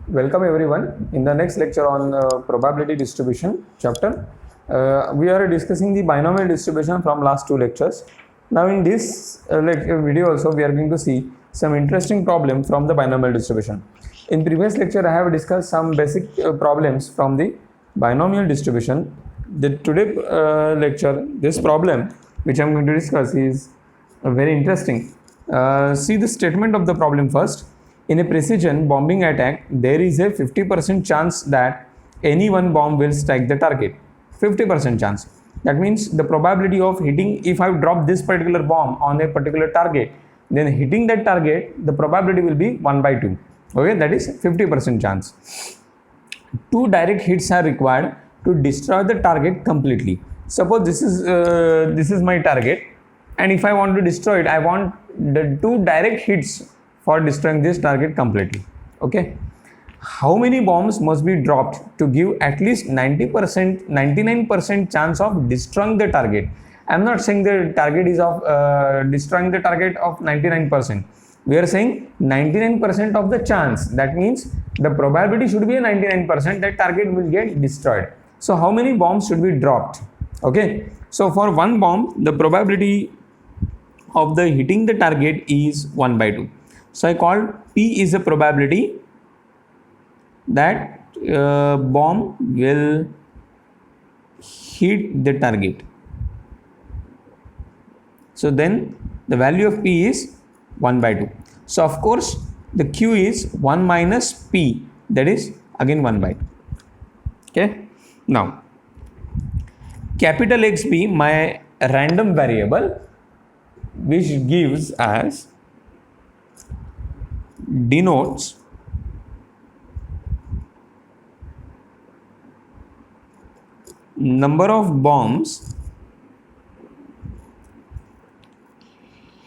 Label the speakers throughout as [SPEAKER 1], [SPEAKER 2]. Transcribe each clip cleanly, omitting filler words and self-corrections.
[SPEAKER 1] Welcome everyone. In the next lecture on probability distribution chapter, we are discussing the binomial distribution from last two lectures. Now in this video also we are going to see some interesting problem from the binomial distribution. In previous lecture I have discussed some basic problems from the binomial distribution. The today lecture, this problem which I am going to discuss is very interesting. See the statement of the problem first. In a precision bombing attack, there is a 50% chance that any one bomb will strike the target. 50% chance. That means the probability of hitting, if I drop this particular bomb on a particular target, then hitting that target, the probability will be 1/2. Okay, that is 50% chance. 2 direct hits are required to destroy the target completely. Suppose this is my target, and if I want to destroy it, I want the 2 direct hits for destroying this target completely. Okay, how many bombs must be dropped to give at least 99% chance of destroying the target? I am not saying the target is of destroying the target of 99%. We are saying 99% of the chance. That means the probability should be a 99% that target will get destroyed. So how many bombs should be dropped? Okay, so for one bomb the probability of the hitting the target is 1/2. So I called P is a probability that bomb will hit the target. So then the value of P is 1/2. So of course the Q is 1 minus P, that is again 1/2. Okay. Now capital X be my random variable which gives as denotes number of bombs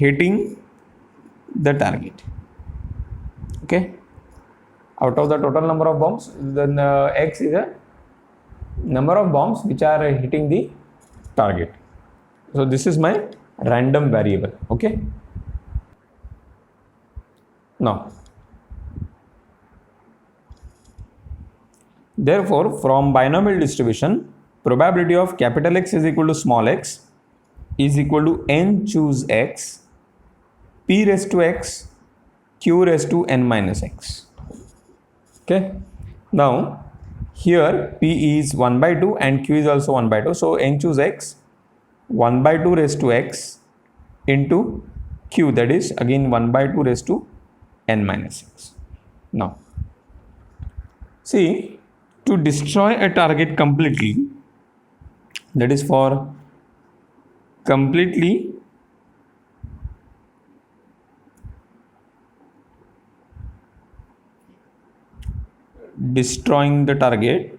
[SPEAKER 1] hitting the target. Okay, out of the total number of bombs, then X is a number of bombs which are hitting the target. So this is my random variable. Okay. Now, therefore, from binomial distribution, probability of capital X is equal to small x is equal to n choose x, p raised to x, q raised to n minus x. Okay. Now, here p is 1/2 and q is also 1/2. So, n choose x, 1/2 raised to x into q, that is again 1/2 raised to n minus x. Now, see, to destroy a target completely, that is for completely destroying the target,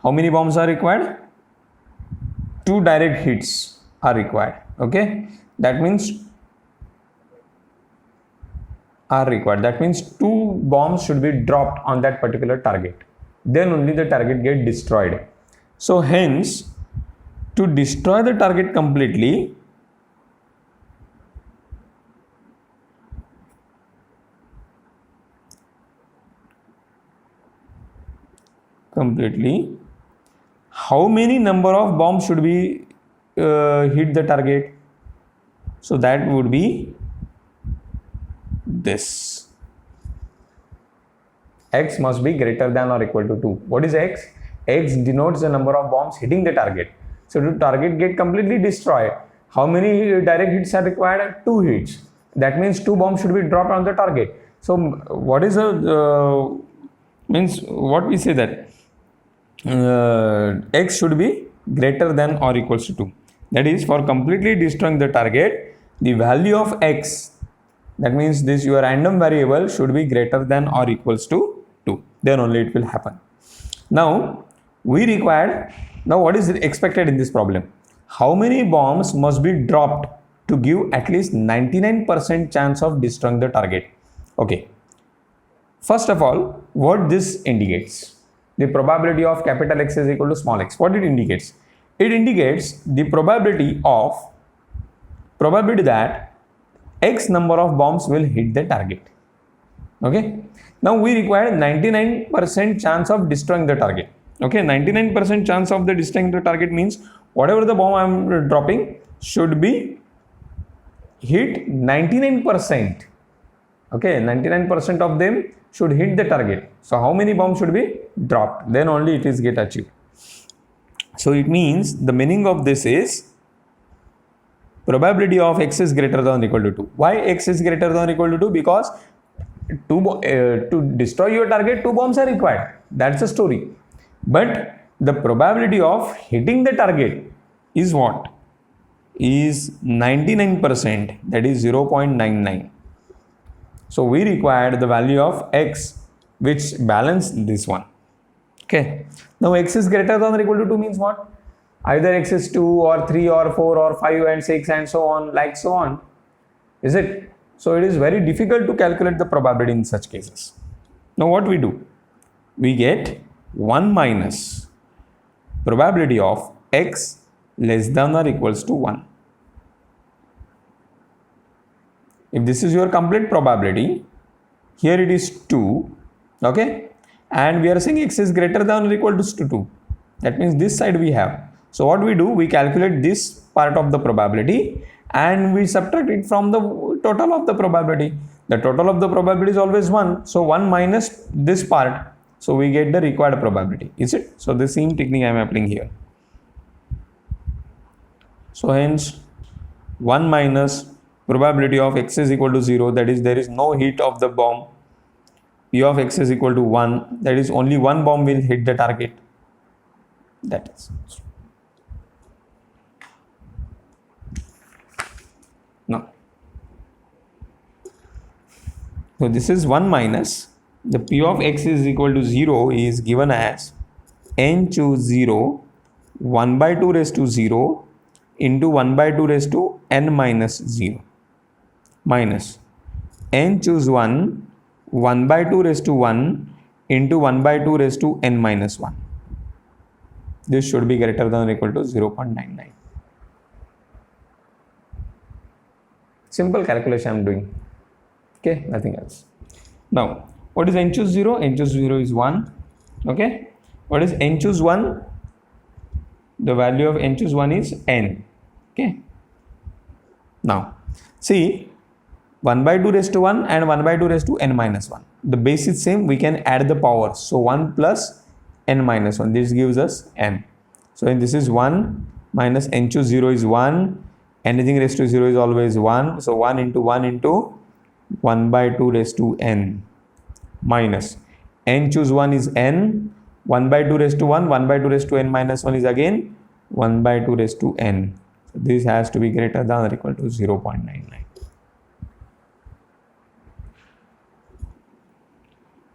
[SPEAKER 1] how many bombs are required? 2 direct hits are required. Okay, that means 2 bombs should be dropped on that particular target, then only the target get destroyed. So hence, to destroy the target completely, how many number of bombs should be hit the target? So that would be this. X must be greater than or equal to 2. What is X? X denotes the number of bombs hitting the target. So to target get completely destroyed, how many direct hits are required? 2 hits. That means 2 bombs should be dropped on the target. So what is means what we say that X should be greater than or equals to 2. That is, for completely destroying the target, the value of X, that means this your random variable should be greater than or equals to 2. Then only it will happen. Now we required, now what is expected in this problem? How many bombs must be dropped to give at least 99% chance of destroying the target? Okay. First of all, what this indicates? The probability of capital X is equal to small x. What it indicates? It indicates the probability that X number of bombs will hit the target. Okay. Now we require 99% chance of destroying the target. Okay, 99% chance of the destroying the target means whatever the bomb I am dropping should be hit 99%. Okay, 99% of them should hit the target. So how many bombs should be dropped? Then only it is get achieved. So it means the meaning of this is probability of X is greater than or equal to 2. Why X is greater than or equal to 2? Because to destroy your target, 2 bombs are required. That's the story. But the probability of hitting the target is what? Is 99%, that is 0.99. So we required the value of X which balance this one. Okay. Now X is greater than or equal to 2 means what? Either X is 2 or 3 or 4 or 5 and 6 and so on, like so on. Is it? So it is very difficult to calculate the probability in such cases. Now what we do? We get 1 minus probability of X less than or equals to 1. If this is your complete probability, here it is 2, okay, and we are saying X is greater than or equal to 2. That means this side we have. So what we do? We calculate this part of the probability and we subtract it from the total of the probability. The total of the probability is always 1. So 1 minus this part. So we get the required probability. Is it? So the same technique I am applying here. So hence 1 minus probability of X is equal to 0, that is there is no hit of the bomb. P of X is equal to 1, that is only one bomb will hit the target. That is. Now, so this is 1 minus the P of X is equal to 0 is given as n choose 0 1 by 2 raised to 0 into 1 by 2 raised to n minus 0 minus n choose 1 1 by 2 raised to 1 into 1 by 2 raised to n minus 1. This should be greater than or equal to 0.99. Simple calculation I am doing. Okay, nothing else. Now, what is n choose 0? N choose 0 is 1. Okay. What is n choose 1? The value of n choose 1 is n. Okay. Now, see 1 by 2 raised to 1 and 1 by 2 raised to n minus 1. The base is same. We can add the powers. So 1 plus n minus 1. This gives us n. So and this is 1 minus n choose 0 is 1. Anything raised to 0 is always 1. So 1 into 1 by 2 raised to n minus n choose 1 is n. 1 by 2 raised to 1. 1 by 2 raised to n minus 1 is again 1 by 2 raised to n. So this has to be greater than or equal to 0.99.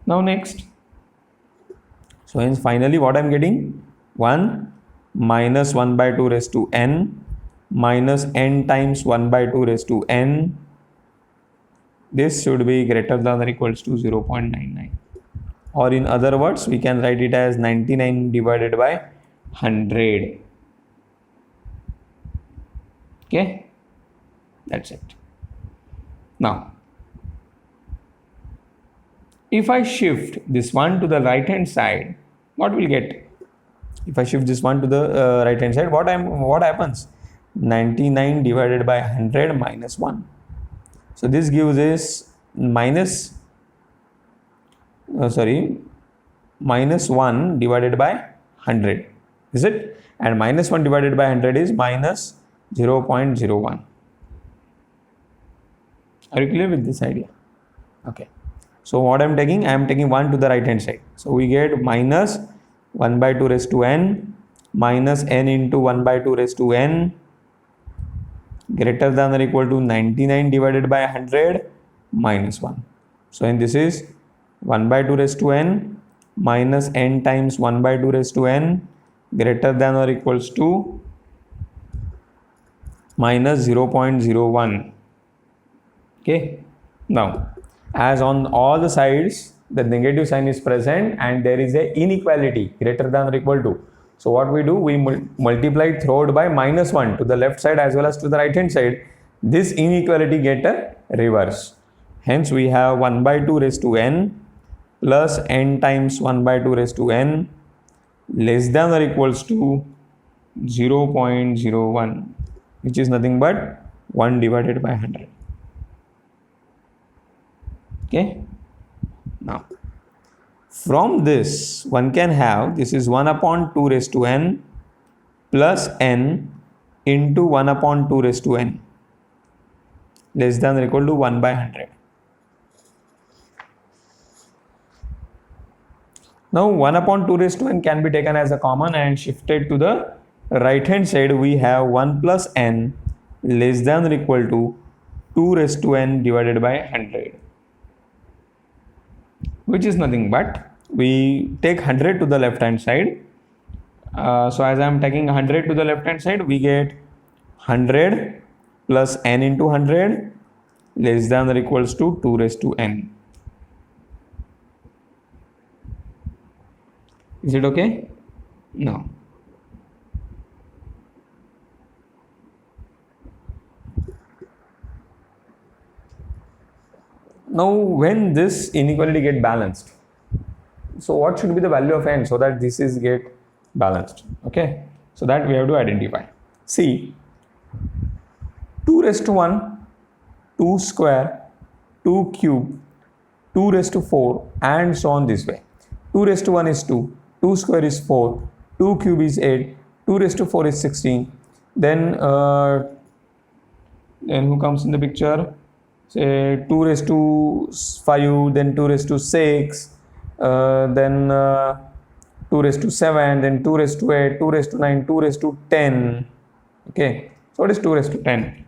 [SPEAKER 1] Now next. So hence finally what I am getting? 1 minus 1 by 2 raised to n minus n times 1 by 2 raised to n. This should be greater than or equals to 0.99. Or in other words, we can write it as 99 divided by 100. Okay, that's it. Now, if I shift this one to the right hand side, what will get? If I shift this one to the right hand side, what happens? 99 divided by 100 minus 1. So this gives us minus 1 divided by 100. Is it? And minus 1 divided by 100 is minus 0.01. Are you clear with this idea? Okay. So what I am taking 1 to the right hand side. So we get minus 1 by 2 raised to n minus n into 1 by 2 raised to n greater than or equal to 99 divided by 100 minus 1. So and this is 1 by 2 raised to n minus n times 1 by 2 raised to n greater than or equals to minus 0.01. Okay. Now, as on all the sides the negative sign is present and there is a inequality greater than or equal to. So what we do? We multiply throughout by minus 1 to the left side as well as to the right hand side. This inequality get reverse. Hence we have 1 by 2 raised to n plus n times 1 by 2 raised to n less than or equals to 0.01, which is nothing but 1 divided by 100. Okay. Now, from this, one can have, this is 1 upon 2 raised to n plus n into 1 upon 2 raised to n less than or equal to 1 by 100. Now 1 upon 2 raised to n can be taken as a common and shifted to the right hand side. We have 1 plus n less than or equal to 2 raised to n divided by 100, which is nothing but we take 100 to the left hand side. So as I am taking 100 to the left hand side, we get 100 plus n into 100 less than or equals to 2 raised to n. Is it okay? No. Now when this inequality get balanced, so what should be the value of n so that this is get balanced? Okay, so that we have to identify. See, 2 raised to 1, 2 square, 2 cube, 2 raised to 4 and so on this way. 2 raised to 1 is 2, 2 square is 4, 2 cube is 8, 2 raised to 4 is 16. Then who comes in the picture? Say 2 raised to 5, then 2 raised to 6, then 2 raised to 7, then 2 raised to 8, 2 raised to 9, 2 raised to 10. Okay, so what is 2 raised to 10?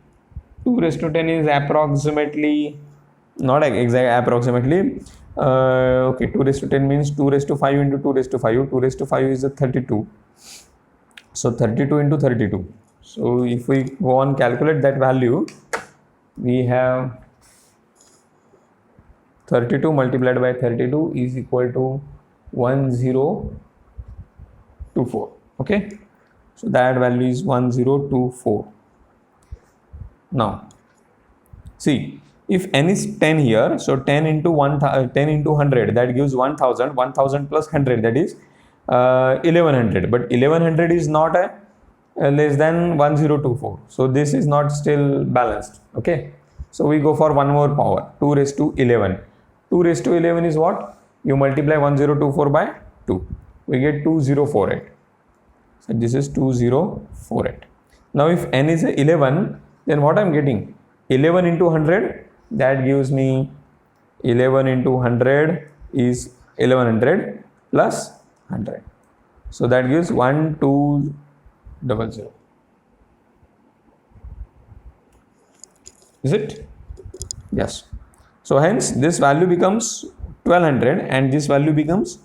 [SPEAKER 1] 2 raised to 10 is approximately, not exact, approximately. Okay, 2 raised to 10 means 2 raised to 5 into 2 raised to 5. 2 raised to 5 is a 32. So 32 into 32. So if we go on calculate that value, we have 32 multiplied by 32 is equal to 1024. Okay, so that value is 1024. Now see, if n is 10 here, so 10 into 100, that gives 1000. 1000 plus 100, that is 1100. But 1100 is not a less than 1024. So this is not still balanced. Okay, so we go for one more power, 2 raised to 11. 2 raised to 11 is what? You multiply 1024 by 2. We get 2048. So this is 2048. Now if n is 11, then what I am getting? 11 into 100, that gives me 11 into 100 is 1100 plus 100. So that gives 1200. Is it? Yes. So hence this value becomes 1200 and this value becomes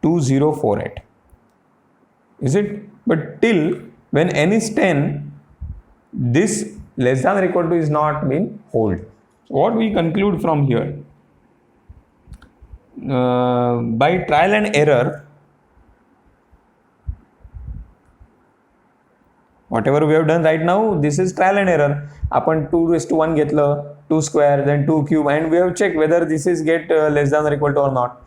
[SPEAKER 1] 2048. Is it? But till when n is 10, this less than or equal to is not been hold. So what we conclude from here? By trial and error, whatever we have done right now, this is trial and error. Upon 2 raised to 1 घेतलं, 2 square, then 2 cube, and we have checked whether this is get less than or equal to or not.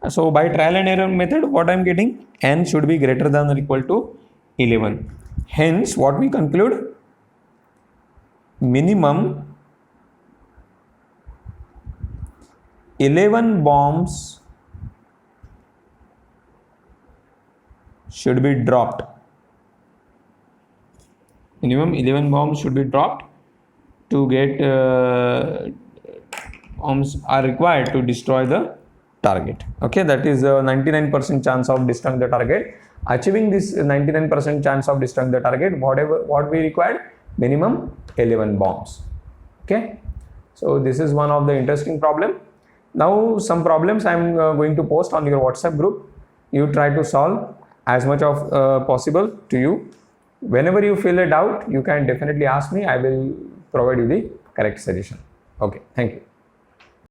[SPEAKER 1] So by trial and error method, what I am getting? N should be greater than or equal to 11. Hence, what we conclude? Minimum 11 bombs should be dropped. Minimum 11 bombs should be dropped to get bombs are required to destroy the target. Okay, that is a 99% chance of destroying the target. Achieving this 99% chance of destroying the target, what we required? Minimum 11 bombs. Okay, so this is one of the interesting problem. Now some problems I am going to post on your WhatsApp group. You try to solve as much of possible to you. Whenever you feel a doubt, you can definitely ask me. I will provide you the correct solution. Okay, thank you.